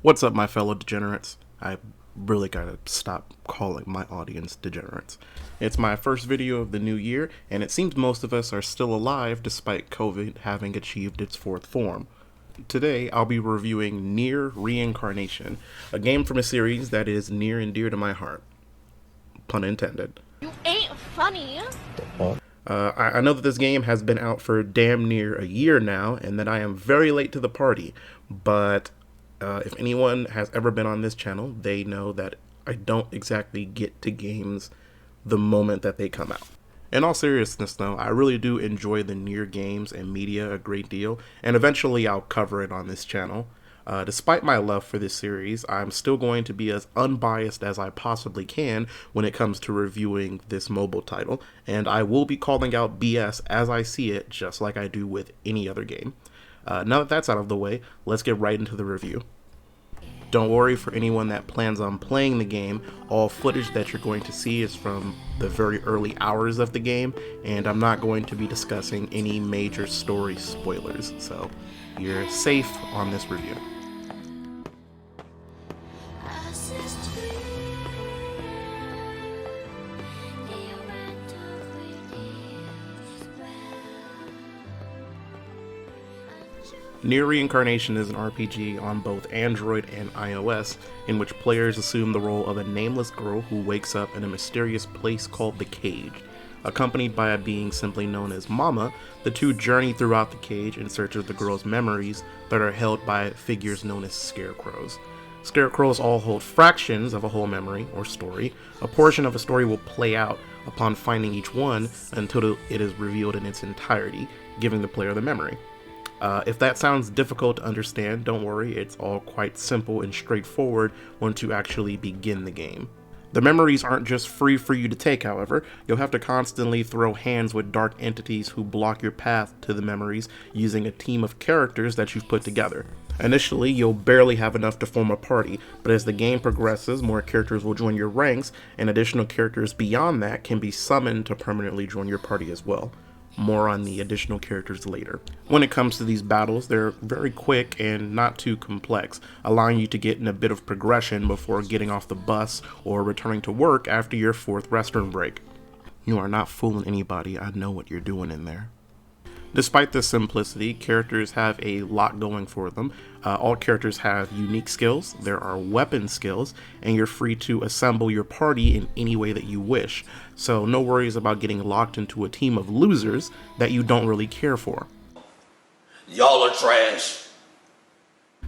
What's up, my fellow degenerates? I really gotta stop calling my audience degenerates. It's my first video of the new year, and it seems most of us are still alive despite COVID having achieved its fourth form. Today, I'll be reviewing Nier ReIncarnation, a game from a series that is near and dear to my heart. Pun intended. You ain't funny. I know that this game has been out for damn near a year now, and that I am very late to the party, but if anyone has ever been on this channel, they know that I don't exactly get to games the moment that they come out. In all seriousness though, I really do enjoy the Nier games and media a great deal, and eventually I'll cover it on this channel. Despite my love for this series, I'm still going to be as unbiased as I possibly can when it comes to reviewing this mobile title, and I will be calling out BS as I see it, just like I do with any other game. Now that that's out of the way, let's get right into the review. Don't worry, for anyone that plans on playing the game, all footage that you're going to see is from the very early hours of the game, and I'm not going to be discussing any major story spoilers, so you're safe on this review. Nier ReIncarnation is an RPG on both Android and iOS, in which players assume the role of a nameless girl who wakes up in a mysterious place called the Cage. Accompanied by a being simply known as Mama, the two journey throughout the cage in search of the girl's memories that are held by figures known as scarecrows. Scarecrows all hold fractions of a whole memory, or story. A portion of a story will play out upon finding each one until it is revealed in its entirety, giving the player the memory. If that sounds difficult to understand, don't worry, it's all quite simple and straightforward once you actually begin the game. The memories aren't just free for you to take, however. You'll have to constantly throw hands with dark entities who block your path to the memories using a team of characters that you've put together. Initially, you'll barely have enough to form a party, but as the game progresses, more characters will join your ranks, and additional characters beyond that can be summoned to permanently join your party as well. More on the additional characters later. When it comes to these battles, they're very quick and not too complex, allowing you to get in a bit of progression before getting off the bus or returning to work after your fourth restroom break. You are not fooling anybody, I know what you're doing in there. Despite this simplicity, characters have a lot going for them. All characters have unique skills, there are weapon skills, and you're free to assemble your party in any way that you wish. So no worries about getting locked into a team of losers that you don't really care for. Y'all are trash.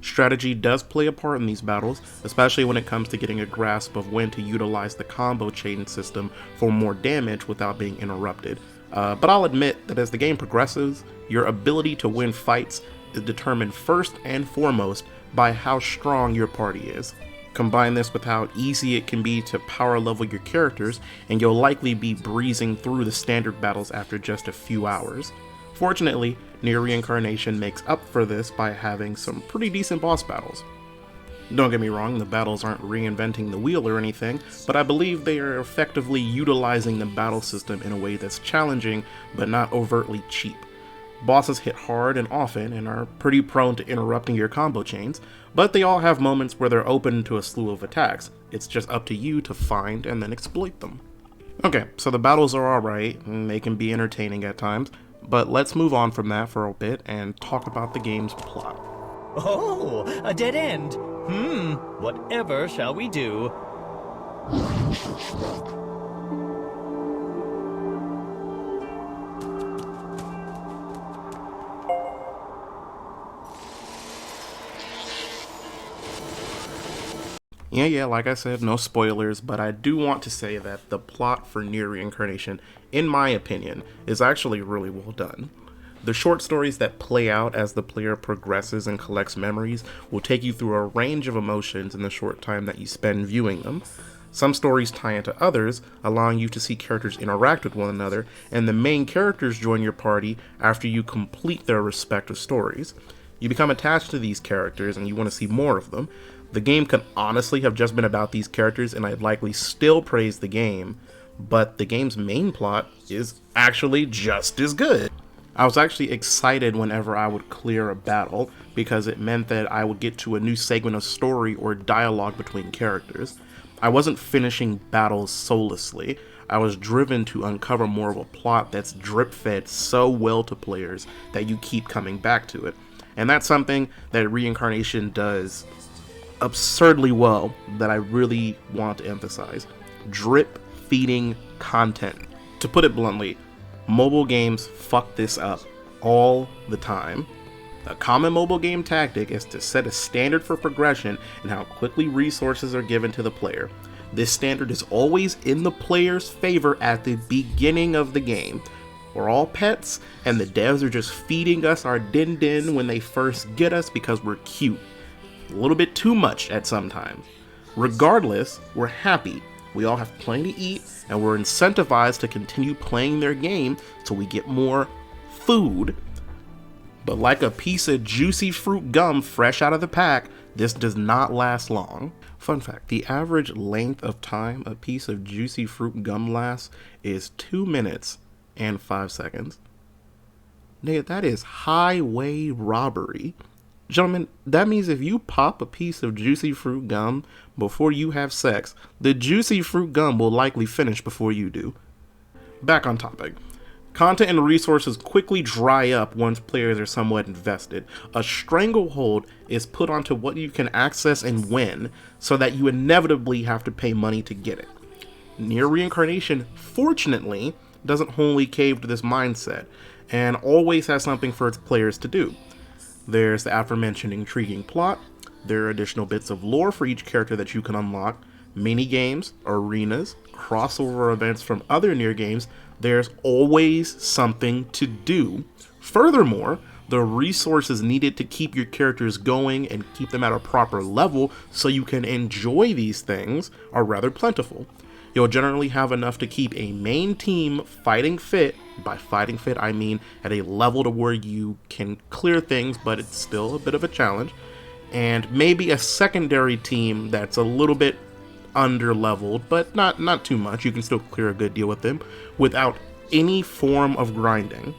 Strategy does play a part in these battles, especially when it comes to getting a grasp of when to utilize the combo chain system for more damage without being interrupted. But I'll admit that as the game progresses, your ability to win fights is determined first and foremost by how strong your party is. Combine this with how easy it can be to power level your characters, and you'll likely be breezing through the standard battles after just a few hours. Fortunately, Nier ReIncarnation makes up for this by having some pretty decent boss battles. Don't get me wrong, the battles aren't reinventing the wheel or anything, but I believe they are effectively utilizing the battle system in a way that's challenging, but not overtly cheap. Bosses hit hard and often and are pretty prone to interrupting your combo chains, but they all have moments where they're open to a slew of attacks. It's just up to you to find and then exploit them. Okay, so the battles are alright, and they can be entertaining at times, but let's move on from that for a bit and talk about the game's plot. Oh, a dead end. Whatever shall we do? Yeah, like I said, no spoilers, but I do want to say that the plot for Nier ReIncarnation, in my opinion, is actually really well done. The short stories that play out as the player progresses and collects memories will take you through a range of emotions in the short time that you spend viewing them. Some stories tie into others, allowing you to see characters interact with one another, and the main characters join your party after you complete their respective stories. You become attached to these characters and you want to see more of them. The game could honestly have just been about these characters and I'd likely still praise the game, but the game's main plot is actually just as good. I was actually excited whenever I would clear a battle because it meant that I would get to a new segment of story or dialogue between characters. I wasn't finishing battles soullessly. I was driven to uncover more of a plot that's drip-fed so well to players that you keep coming back to it. And that's something that ReIncarnation does absurdly well that I really want to emphasize. Drip-feeding content. To put it bluntly, mobile games fuck this up all the time. A common mobile game tactic is to set a standard for progression and how quickly resources are given to the player. This standard is always in the player's favor at the beginning of the game. We're all pets, and the devs are just feeding us our din-din when they first get us because we're cute. A little bit too much at some times. Regardless, we're happy. We all have plenty to eat, and we're incentivized to continue playing their game so we get more food. But like a piece of juicy fruit gum fresh out of the pack, this does not last long. Fun fact, the average length of time a piece of juicy fruit gum lasts is 2 minutes and 5 seconds. Nigga, that is highway robbery. Gentlemen, that means if you pop a piece of juicy fruit gum before you have sex, the juicy fruit gum will likely finish before you do. Back on topic. Content and resources quickly dry up once players are somewhat invested. A stranglehold is put onto what you can access and when, so that you inevitably have to pay money to get it. Nier ReIncarnation, fortunately, doesn't wholly cave to this mindset, and always has something for its players to do. There's the aforementioned intriguing plot, there are additional bits of lore for each character that you can unlock, mini-games, arenas, crossover events from other Nier games. There's always something to do. Furthermore, the resources needed to keep your characters going and keep them at a proper level so you can enjoy these things are rather plentiful. You'll generally have enough to keep a main team fighting fit. By fighting fit, I mean at a level to where you can clear things, but it's still a bit of a challenge. And maybe a secondary team that's a little bit under-leveled, but not too much. You can still clear a good deal with them without any form of grinding.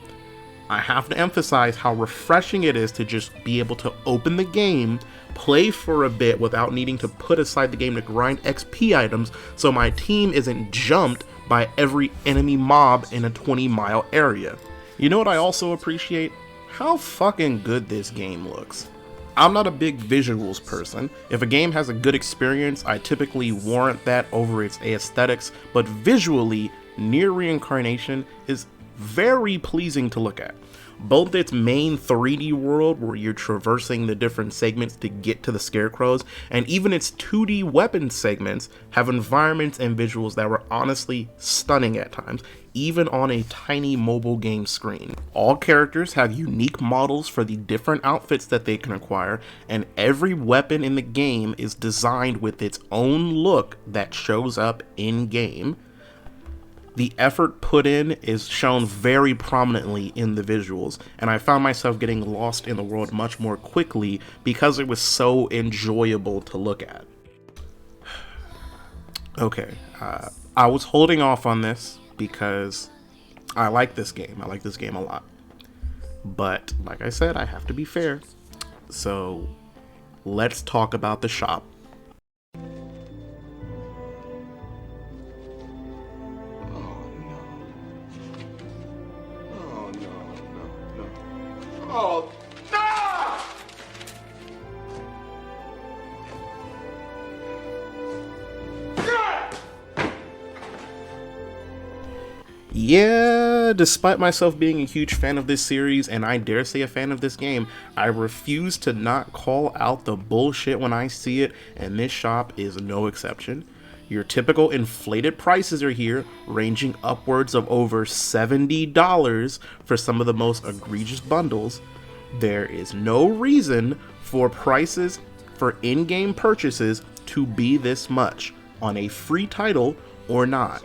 I have to emphasize how refreshing it is to just be able to open the game, play for a bit without needing to put aside the game to grind XP items so my team isn't jumped by every enemy mob in a 20-mile area. You know what I also appreciate? How fucking good this game looks. I'm not a big visuals person. If a game has a good experience, I typically warrant that over its aesthetics, but visually, Nier ReIncarnation is very pleasing to look at. Both its main 3D world, where you're traversing the different segments to get to the scarecrows, and even its 2D weapon segments have environments and visuals that were honestly stunning at times, even on a tiny mobile game screen. All characters have unique models for the different outfits that they can acquire, and every weapon in the game is designed with its own look that shows up in-game. The effort put in is shown very prominently in the visuals, and I found myself getting lost in the world much more quickly because it was so enjoyable to look at. Okay, I was holding off on this because I like this game. I like this game a lot. But, like I said, I have to be fair. So, let's talk about the shop. Oh, no! Yeah, despite myself being a huge fan of this series, and I dare say a fan of this game, I refuse to not call out the bullshit when I see it, and this shop is no exception. Your typical inflated prices are here, ranging upwards of over $70 for some of the most egregious bundles. There is no reason for prices for in-game purchases to be this much on a free title or not.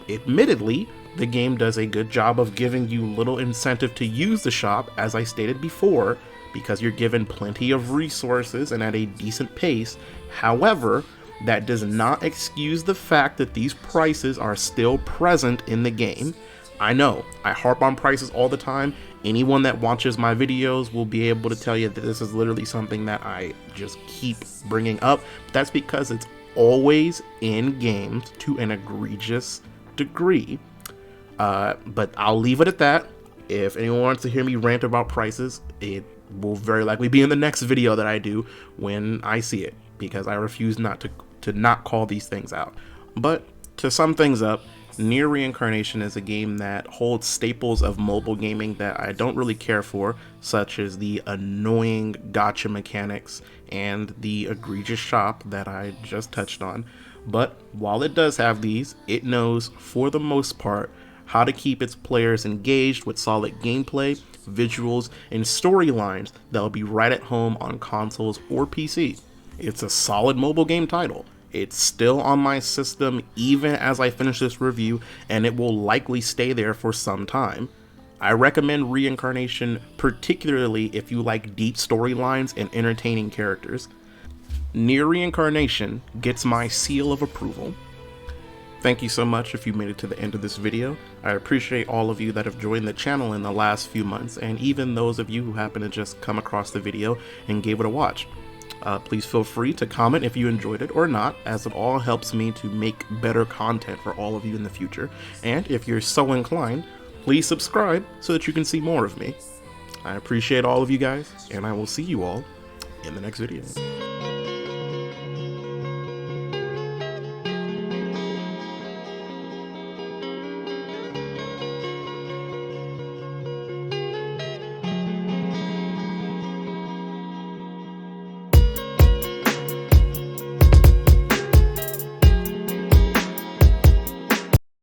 Admittedly, the game does a good job of giving you little incentive to use the shop, as I stated before, because you're given plenty of resources and at a decent pace. However, that does not excuse the fact that these prices are still present in the game. I know, I harp on prices all the time. Anyone that watches my videos will be able to tell you that this is literally something that I just keep bringing up. That's because it's always in games to an egregious degree. But I'll leave it at that. If anyone wants to hear me rant about prices, it will very likely be in the next video that I do when I see it, because I refuse not to not call these things out. But to sum things up, Nier ReIncarnation is a game that holds staples of mobile gaming that I don't really care for, such as the annoying gacha mechanics and the egregious shop that I just touched on. But while it does have these, it knows, for the most part, how to keep its players engaged with solid gameplay, visuals, and storylines that'll be right at home on consoles or PC. It's a solid mobile game title. It's still on my system even as I finish this review, and it will likely stay there for some time. I recommend ReIncarnation, particularly if you like deep storylines and entertaining characters. Nier ReIncarnation gets my seal of approval. Thank you so much if you made it to the end of this video. I appreciate all of you that have joined the channel in the last few months, and even those of you who happen to just come across the video and gave it a watch. Please feel free to comment if you enjoyed it or not, as it all helps me to make better content for all of you in the future. And if you're so inclined, please subscribe so that you can see more of me. I appreciate all of you guys, and I will see you all in the next video.